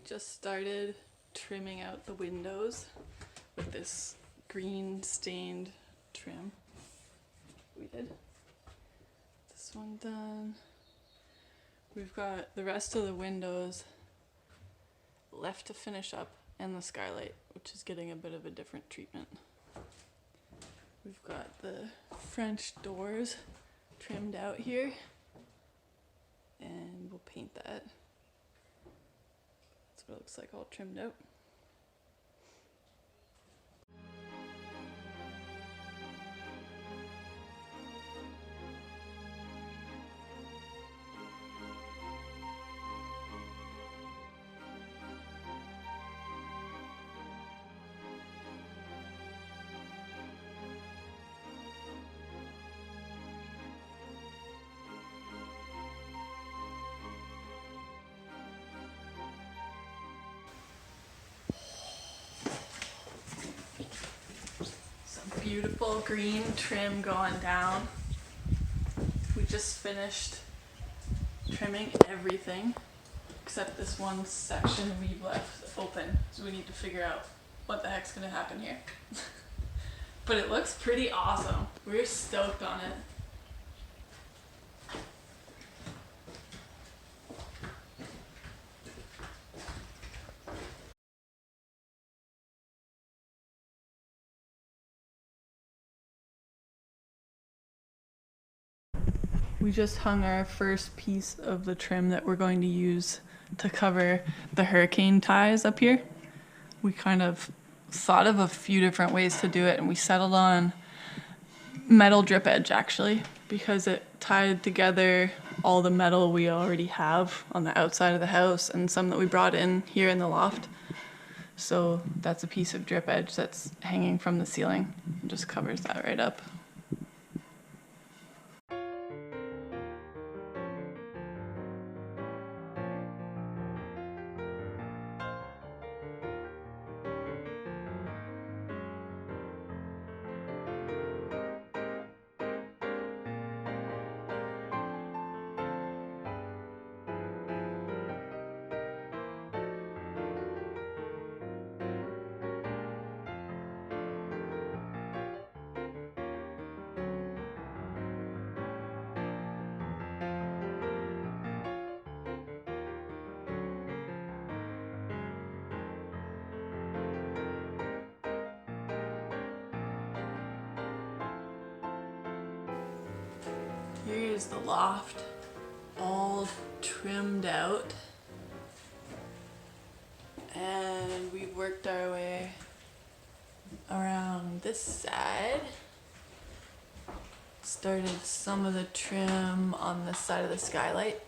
just started trimming out the windows with this green stained trim. We did this one done. We've got the rest of the windows left to finish up and the skylight, which is getting a bit of a different treatment. We've got the French doors trimmed out here and we'll paint that. That's what it looks like all trimmed out. Beautiful green trim going down. We just finished trimming everything except this one section we've left open, so we need to figure out what the heck's gonna happen here. But it looks pretty awesome. We're stoked on it. We just hung our first piece of the trim that we're going to use to cover the hurricane ties up here. We kind of thought of a few different ways to do it, and we settled on metal drip edge actually, because it tied together all the metal we already have on the outside of the house and some that we brought in here in the loft. So that's a piece of drip edge that's hanging from the ceiling. It just covers that right up. Here's the loft, all trimmed out, and we've worked our way around this side. Started some of the trim on this side of the skylight.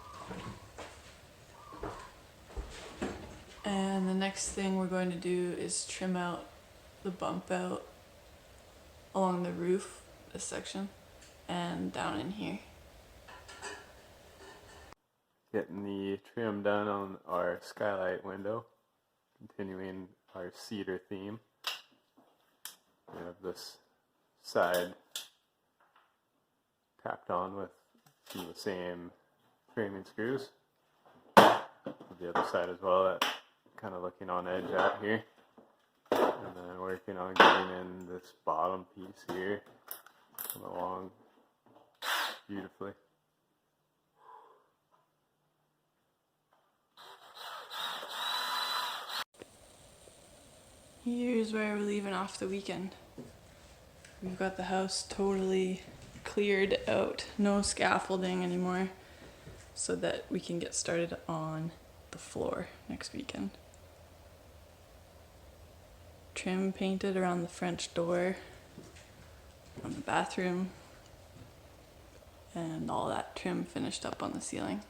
And the next thing we're going to do is trim out the bump out along the roof, this section, and down in here. Getting the trim done on our skylight window, continuing our cedar theme. We have this side tapped on with some of the same framing screws. The other side as well, that kind of looking on edge out here. And then working on getting in this bottom piece here, come along beautifully. Here's where we're leaving off the weekend. We've got the house totally cleared out, no scaffolding anymore, so that we can get started on the floor next weekend. Trim painted around the French door, on the bathroom, and all that trim finished up on the ceiling.